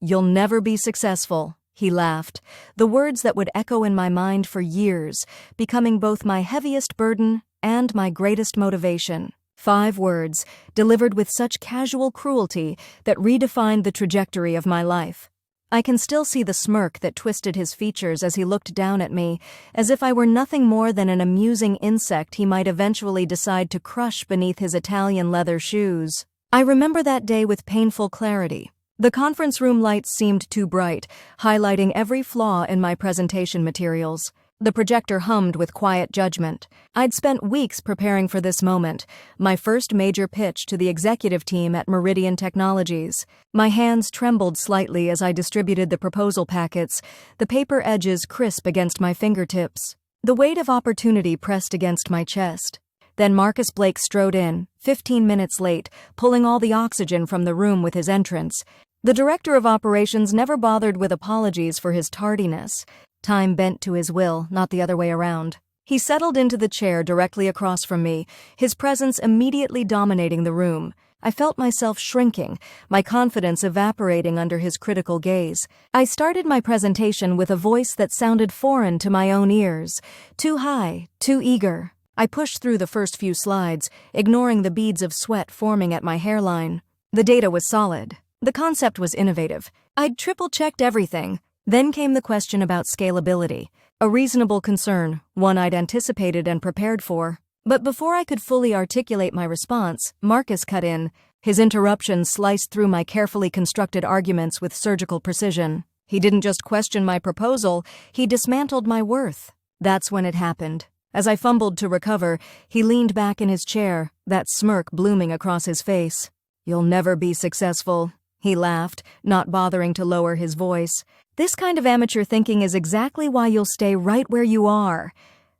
"You'll never be successful," he laughed, the words that would echo in my mind for years, becoming both my heaviest burden and my greatest motivation. 5 words, delivered with such casual cruelty that redefined the trajectory of my life. I can still see the smirk that twisted his features as he looked down at me, as if I were nothing more than an amusing insect he might eventually decide to crush beneath his Italian leather shoes. I remember that day with painful clarity. The conference room lights seemed too bright, highlighting every flaw in my presentation materials. The projector hummed with quiet judgment. I'd spent weeks preparing for this moment, my first major pitch to the executive team at Meridian Technologies. My hands trembled slightly as I distributed the proposal packets, the paper edges crisp against my fingertips. The weight of opportunity pressed against my chest. Then Marcus Blake strode in, 15 minutes late, pulling all the oxygen from the room with his entrance. The director of operations never bothered with apologies for his tardiness. Time bent to his will, not the other way around. He settled into the chair directly across from me, his presence immediately dominating the room. I felt myself shrinking, my confidence evaporating under his critical gaze. I started my presentation with a voice that sounded foreign to my own ears, too high, too eager. I pushed through the first few slides, ignoring the beads of sweat forming at my hairline. The data was solid. The concept was innovative. I'd triple-checked everything. Then came the question about scalability, a reasonable concern, one I'd anticipated and prepared for. But before I could fully articulate my response, Marcus cut in. His interruption sliced through my carefully constructed arguments with surgical precision. He didn't just question my proposal, he dismantled my worth. That's when it happened. As I fumbled to recover, he leaned back in his chair, that smirk blooming across his face. "You'll never be successful," he laughed, not bothering to lower his voice. "This kind of amateur thinking is exactly why you'll stay right where you are."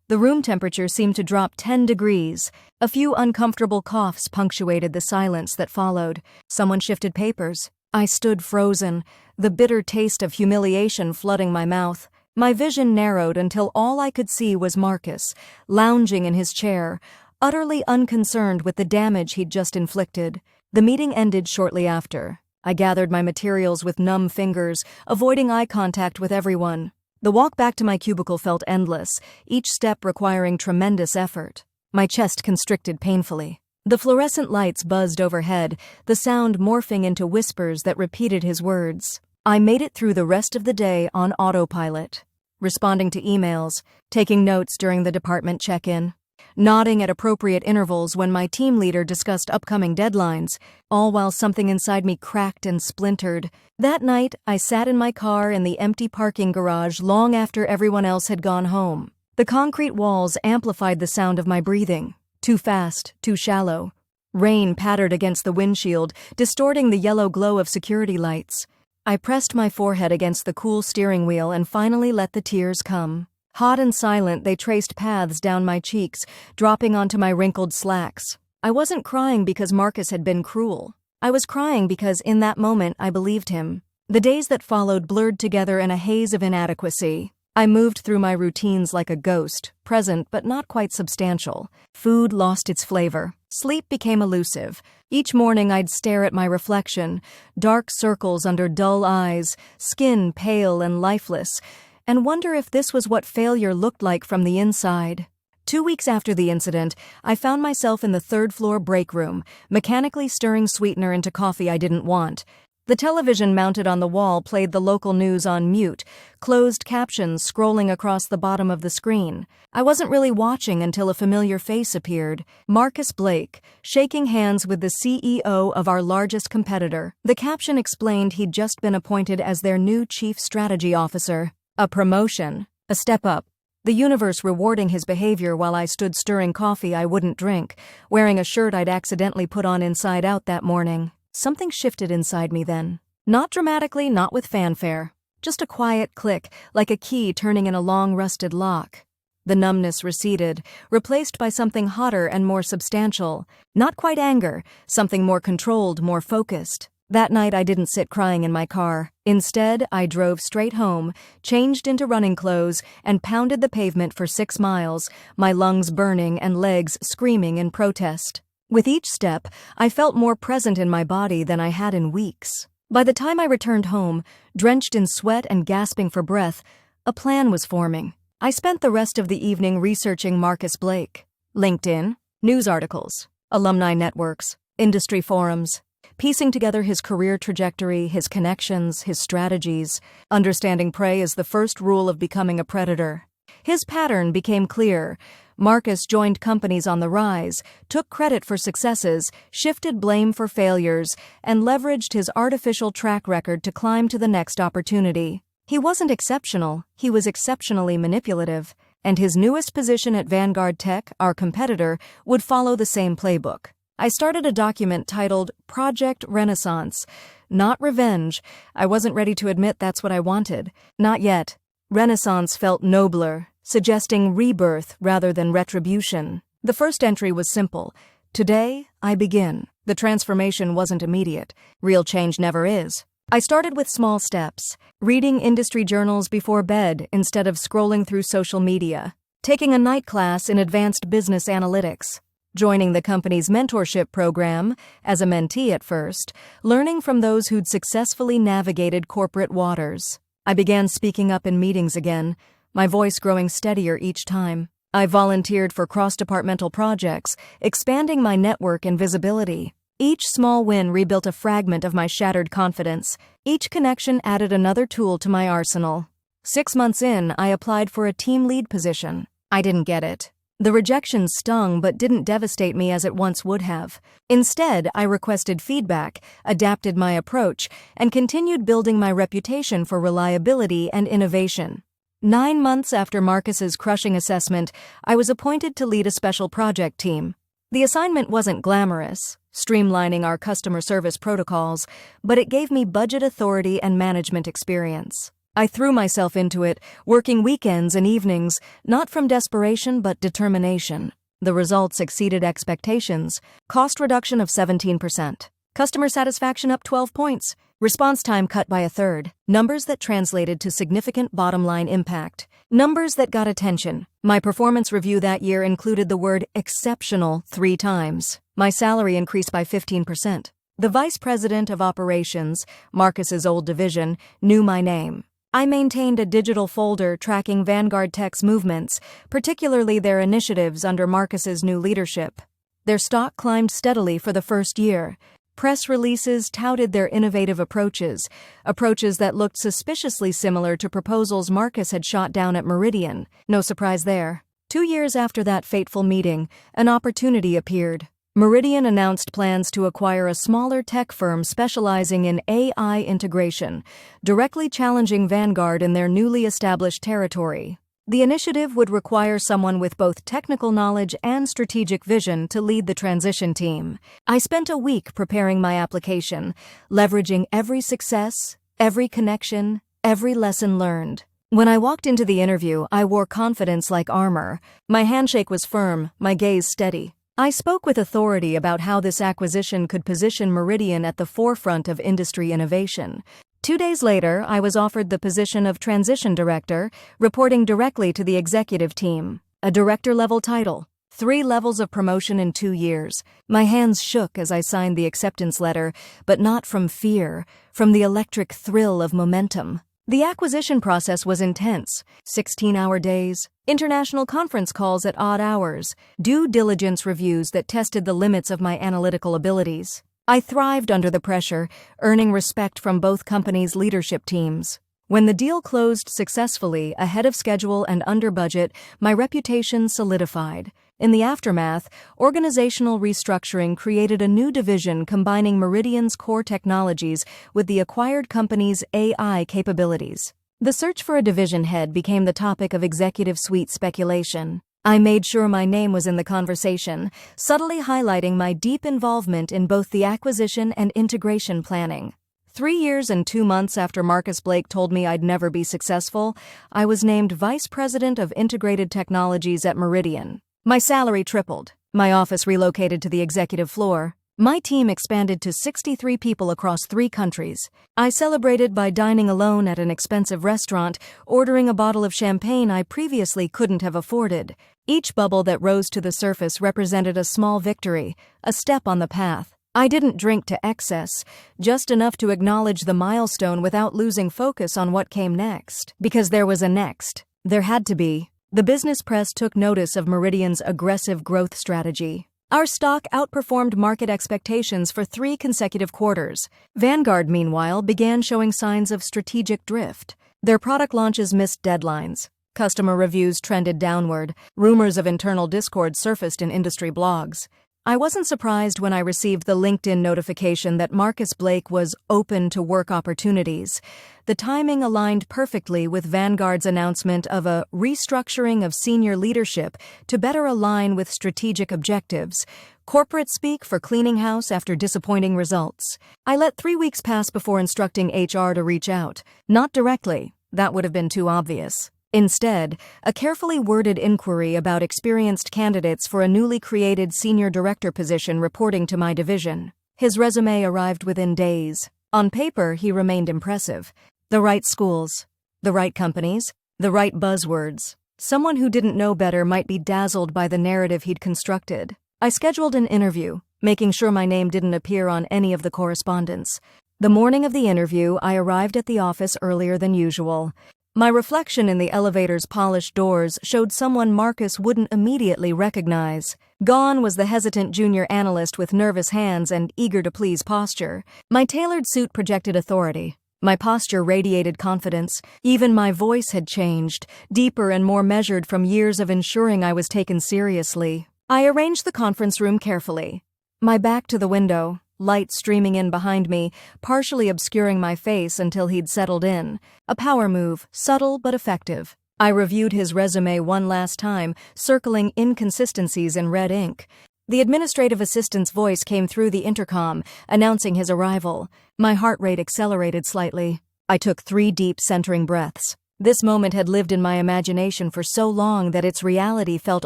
The room temperature seemed to drop 10 degrees. A few uncomfortable coughs punctuated the silence that followed. Someone shifted papers. I stood frozen, the bitter taste of humiliation flooding my mouth. My vision narrowed until all I could see was Marcus, lounging in his chair, utterly unconcerned with the damage he'd just inflicted. The meeting ended shortly after. I gathered my materials with numb fingers, avoiding eye contact with everyone. The walk back to my cubicle felt endless, each step requiring tremendous effort. My chest constricted painfully. The fluorescent lights buzzed overhead, the sound morphing into whispers that repeated his words. I made it through the rest of the day on autopilot, responding to emails, taking notes during the department check-in, nodding at appropriate intervals when my team leader discussed upcoming deadlines, all while something inside me cracked and splintered. That night, I sat in my car in the empty parking garage long after everyone else had gone home. The concrete walls amplified the sound of my breathing, too fast, too shallow. Rain pattered against the windshield, distorting the yellow glow of security lights. I pressed my forehead against the cool steering wheel and finally let the tears come. Hot and silent, they traced paths down my cheeks, dropping onto my wrinkled slacks. I wasn't crying because Marcus had been cruel. I was crying because in that moment I believed him. The days that followed blurred together in a haze of inadequacy. I moved through my routines like a ghost, present but not quite substantial. Food lost its flavor. Sleep became elusive. Each morning I'd stare at my reflection, dark circles under dull eyes, skin pale and lifeless, and wonder if this was what failure looked like from the inside. 2 weeks after the incident, I found myself in the third-floor break room, mechanically stirring sweetener into coffee I didn't want. The television mounted on the wall played the local news on mute, closed captions scrolling across the bottom of the screen. I wasn't really watching until a familiar face appeared. Marcus Blake, shaking hands with the CEO of our largest competitor. The caption explained he'd just been appointed as their new chief strategy officer. A promotion. A step up. The universe rewarding his behavior while I stood stirring coffee I wouldn't drink, wearing a shirt I'd accidentally put on inside out that morning. Something shifted inside me then. Not dramatically, not with fanfare. Just a quiet click, like a key turning in a long rusted lock. The numbness receded, replaced by something hotter and more substantial. Not quite anger, something more controlled, more focused. That night I didn't sit crying in my car. Instead, I drove straight home, changed into running clothes, and pounded the pavement for 6 miles, my lungs burning and legs screaming in protest. With each step, I felt more present in my body than I had in weeks. By the time I returned home, drenched in sweat and gasping for breath, a plan was forming. I spent the rest of the evening researching Marcus Blake. LinkedIn, news articles, alumni networks, industry forums, piecing together his career trajectory, his connections, his strategies. Understanding prey is the first rule of becoming a predator. His pattern became clear. Marcus joined companies on the rise, took credit for successes, shifted blame for failures, and leveraged his artificial track record to climb to the next opportunity. He wasn't exceptional, he was exceptionally manipulative, and his newest position at Vanguard Tech, our competitor, would follow the same playbook. I started a document titled Project Renaissance. Not revenge. I wasn't ready to admit that's what I wanted. Not yet. Renaissance felt nobler, suggesting rebirth rather than retribution. The first entry was simple. Today, I begin. The transformation wasn't immediate. Real change never is. I started with small steps, reading industry journals before bed instead of scrolling through social media, taking a night class in advanced business analytics, joining the company's mentorship program as a mentee at first, learning from those who'd successfully navigated corporate waters. I began speaking up in meetings again, my voice growing steadier each time. I volunteered for cross-departmental projects, expanding my network and visibility. Each small win rebuilt a fragment of my shattered confidence. Each connection added another tool to my arsenal. 6 months in, I applied for a team lead position. I didn't get it. The rejection stung but didn't devastate me as it once would have. Instead, I requested feedback, adapted my approach, and continued building my reputation for reliability and innovation. 9 months after Marcus's crushing assessment, I was appointed to lead a special project team. The assignment wasn't glamorous, streamlining our customer service protocols, but it gave me budget authority and management experience. I threw myself into it, working weekends and evenings, not from desperation but determination. The results exceeded expectations. Cost reduction of 17%. Customer satisfaction up 12 points. Response time cut by a third. Numbers that translated to significant bottom-line impact. Numbers that got attention. My performance review that year included the word exceptional 3 times. My salary increased by 15%. The vice president of operations, Marcus's old division, knew my name. I maintained a digital folder tracking Vanguard Tech's movements, particularly their initiatives under Marcus's new leadership. Their stock climbed steadily for the first year. Press releases touted their innovative approaches that looked suspiciously similar to proposals Marcus had shot down at Meridian. No surprise there. 2 years after that fateful meeting, an opportunity appeared. Meridian announced plans to acquire a smaller tech firm specializing in AI integration, directly challenging Vanguard in their newly established territory. The initiative would require someone with both technical knowledge and strategic vision to lead the transition team. I spent a week preparing my application, leveraging every success, every connection, every lesson learned. When I walked into the interview, I wore confidence like armor. My handshake was firm, my gaze steady. I spoke with authority about how this acquisition could position Meridian at the forefront of industry innovation. 2 days later, I was offered the position of Transition Director, reporting directly to the executive team. A director-level title. 3 levels of promotion in 2 years. My hands shook as I signed the acceptance letter, but not from fear, from the electric thrill of momentum. The acquisition process was intense. 16-hour days, international conference calls at odd hours, due diligence reviews that tested the limits of my analytical abilities. I thrived under the pressure, earning respect from both companies' leadership teams. When the deal closed successfully, ahead of schedule and under budget, my reputation solidified. In the aftermath, organizational restructuring created a new division combining Meridian's core technologies with the acquired company's AI capabilities. The search for a division head became the topic of executive suite speculation. I made sure my name was in the conversation, subtly highlighting my deep involvement in both the acquisition and integration planning. 3 years and 2 months after Marcus Blake told me I'd never be successful, I was named Vice President of Integrated Technologies at Meridian. My salary tripled. My office relocated to the executive floor. My team expanded to 63 people across 3 countries. I celebrated by dining alone at an expensive restaurant, ordering a bottle of champagne I previously couldn't have afforded. Each bubble that rose to the surface represented a small victory, a step on the path. I didn't drink to excess, just enough to acknowledge the milestone without losing focus on what came next. Because there was a next. There had to be. The business press took notice of Meridian's aggressive growth strategy. Our stock outperformed market expectations for 3 consecutive quarters. Vanguard, meanwhile, began showing signs of strategic drift. Their product launches missed deadlines. Customer reviews trended downward. Rumors of internal discord surfaced in industry blogs. I wasn't surprised when I received the LinkedIn notification that Marcus Blake was open to work opportunities. The timing aligned perfectly with Vanguard's announcement of a restructuring of senior leadership to better align with strategic objectives. Corporate speak for cleaning house after disappointing results. I let 3 weeks pass before instructing HR to reach out. Not directly. That would have been too obvious. Instead, a carefully worded inquiry about experienced candidates for a newly created senior director position reporting to my division. His resume arrived within days. On paper, he remained impressive. The right schools, the right companies, the right buzzwords. Someone who didn't know better might be dazzled by the narrative he'd constructed. I scheduled an interview, making sure my name didn't appear on any of the correspondence. The morning of the interview, I arrived at the office earlier than usual. My reflection in the elevator's polished doors showed someone Marcus wouldn't immediately recognize. Gone was the hesitant junior analyst with nervous hands and eager-to-please posture. My tailored suit projected authority. My posture radiated confidence. Even my voice had changed, deeper and more measured from years of ensuring I was taken seriously. I arranged the conference room carefully. My back to the window, light streaming in behind me, partially obscuring my face until he'd settled in. A power move, subtle but effective. I reviewed his resume one last time, circling inconsistencies in red ink. The administrative assistant's voice came through the intercom, announcing his arrival. My heart rate accelerated slightly. I took 3 deep, centering breaths. This moment had lived in my imagination for so long that its reality felt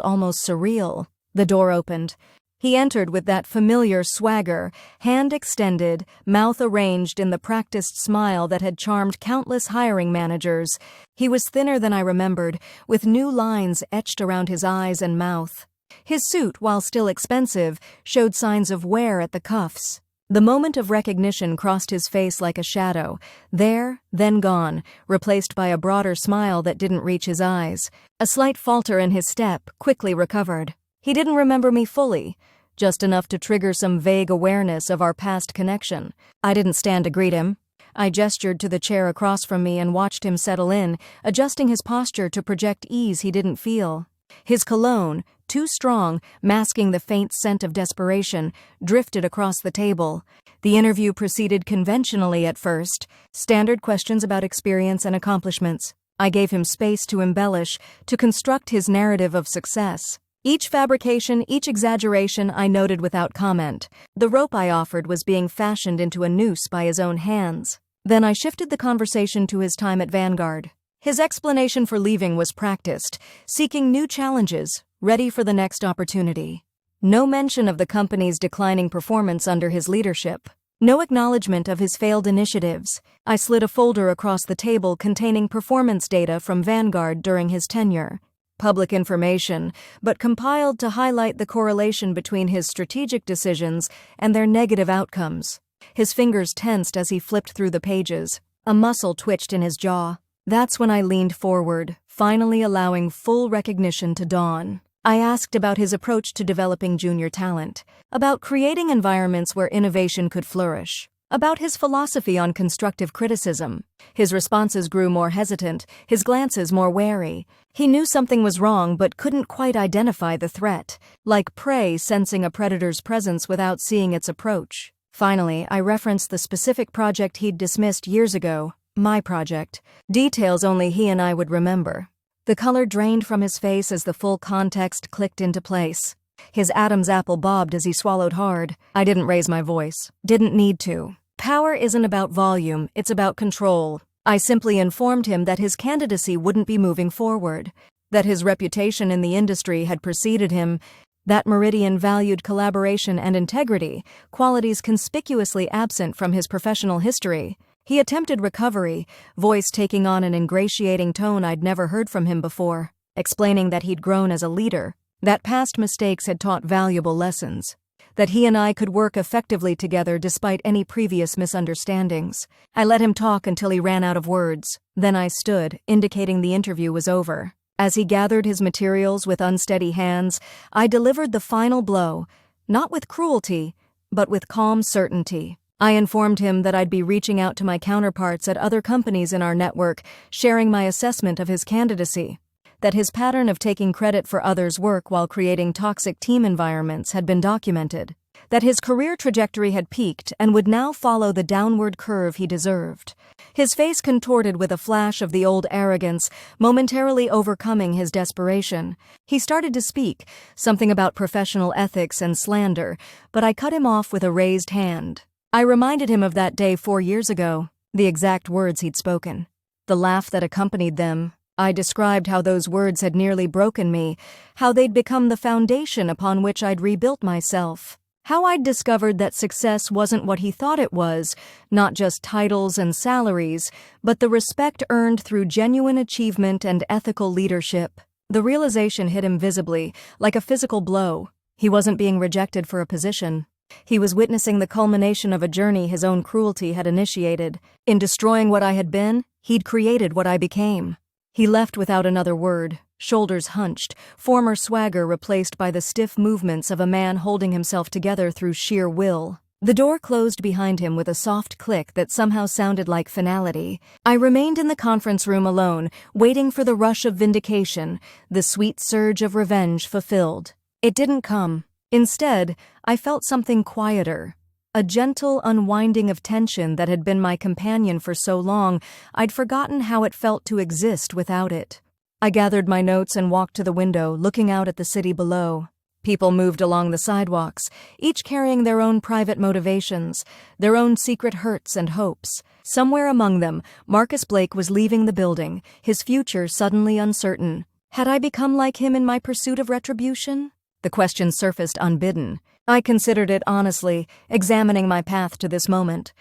almost surreal. The door opened. He entered with that familiar swagger, hand extended, mouth arranged in the practiced smile that had charmed countless hiring managers. He was thinner than I remembered, with new lines etched around his eyes and mouth. His suit, while still expensive, showed signs of wear at the cuffs. The moment of recognition crossed his face like a shadow, there, then gone, replaced by a broader smile that didn't reach his eyes. A slight falter in his step, quickly recovered. He didn't remember me fully, just enough to trigger some vague awareness of our past connection. I didn't stand to greet him. I gestured to the chair across from me and watched him settle in, adjusting his posture to project ease he didn't feel. His cologne, too strong, masking the faint scent of desperation, drifted across the table. The interview proceeded conventionally at first, standard questions about experience and accomplishments. I gave him space to embellish, to construct his narrative of success. Each fabrication, each exaggeration I noted without comment. The rope I offered was being fashioned into a noose by his own hands. Then I shifted the conversation to his time at Vanguard. His explanation for leaving was practiced, seeking new challenges, ready for the next opportunity. No mention of the company's declining performance under his leadership. No acknowledgement of his failed initiatives. I slid a folder across the table containing performance data from Vanguard during his tenure. Public information, but compiled to highlight the correlation between his strategic decisions and their negative outcomes. His fingers tensed as he flipped through the pages. A muscle twitched in his jaw. That's when I leaned forward, finally allowing full recognition to dawn. I asked about his approach to developing junior talent, about creating environments where innovation could flourish, about his philosophy on constructive criticism. His responses grew more hesitant, his glances more wary. He knew something was wrong but couldn't quite identify the threat, like prey sensing a predator's presence without seeing its approach. Finally, I referenced the specific project he'd dismissed years ago, my project. Details only he and I would remember. The color drained from his face as the full context clicked into place. His Adam's apple bobbed as he swallowed hard. I didn't raise my voice. Didn't need to. Power isn't about volume, it's about control. I simply informed him that his candidacy wouldn't be moving forward, that his reputation in the industry had preceded him, that Meridian valued collaboration and integrity, qualities conspicuously absent from his professional history. He attempted recovery, voice taking on an ingratiating tone I'd never heard from him before, explaining that he'd grown as a leader, that past mistakes had taught valuable lessons. that he and I could work effectively together despite any previous misunderstandings. I let him talk until he ran out of words. Then I stood, indicating the interview was over. As he gathered his materials with unsteady hands, I delivered the final blow, not with cruelty, but with calm certainty. I informed him that I'd be reaching out to my counterparts at other companies in our network, sharing my assessment of his candidacy. That his pattern of taking credit for others' work while creating toxic team environments had been documented. That his career trajectory had peaked and would now follow the downward curve he deserved. His face contorted with a flash of the old arrogance, momentarily overcoming his desperation. He started to speak, something about professional ethics and slander, but I cut him off with a raised hand. I reminded him of that day 4 years ago, the exact words he'd spoken. The laugh that accompanied them. I described how those words had nearly broken me, how they'd become the foundation upon which I'd rebuilt myself. How I'd discovered that success wasn't what he thought it was, not just titles and salaries, but the respect earned through genuine achievement and ethical leadership. The realization hit him visibly, like a physical blow. He wasn't being rejected for a position. He was witnessing the culmination of a journey his own cruelty had initiated. In destroying what I had been, he'd created what I became. He left without another word, shoulders hunched, former swagger replaced by the stiff movements of a man holding himself together through sheer will. The door closed behind him with a soft click that somehow sounded like finality. I remained in the conference room alone, waiting for the rush of vindication, the sweet surge of revenge fulfilled. It didn't come. Instead, I felt something quieter. A gentle unwinding of tension that had been my companion for so long, I'd forgotten how it felt to exist without it. I gathered my notes and walked to the window, looking out at the city below. People moved along the sidewalks, each carrying their own private motivations, their own secret hurts and hopes. Somewhere among them, Marcus Blake was leaving the building, his future suddenly uncertain. Had I become like him in my pursuit of retribution? The question surfaced unbidden. I considered it honestly, examining my path to this moment.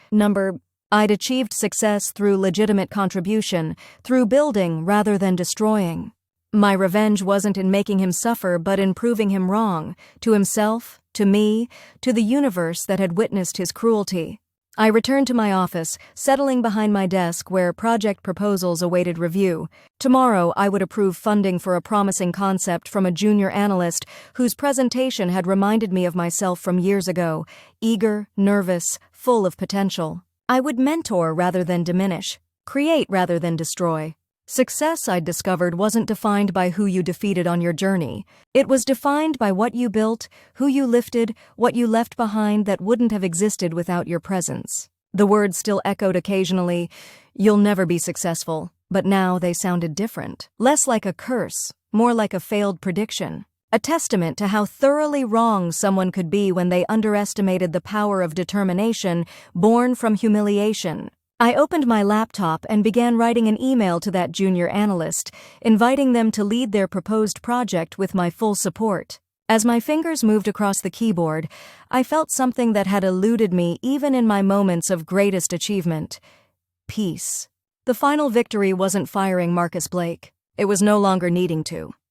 I'd achieved success through legitimate contribution, through building rather than destroying. My revenge wasn't in making him suffer, but in proving him wrong, to himself, to me, to the universe that had witnessed his cruelty. I returned to my office, settling behind my desk where project proposals awaited review. Tomorrow, I would approve funding for a promising concept from a junior analyst whose presentation had reminded me of myself from years ago, eager, nervous, full of potential. I would mentor rather than diminish, create rather than destroy. Success, I'd discovered, wasn't defined by who you defeated on your journey. It was defined by what you built, who you lifted, what you left behind that wouldn't have existed without your presence. The words still echoed occasionally, "You'll never be successful," but now they sounded different. Less like a curse, more like a failed prediction. A testament to how thoroughly wrong someone could be when they underestimated the power of determination born from humiliation. I opened my laptop and began writing an email to that junior analyst, inviting them to lead their proposed project with my full support. As my fingers moved across the keyboard, I felt something that had eluded me even in my moments of greatest achievement: peace. The final victory wasn't firing Marcus Blake. It was no longer needing to.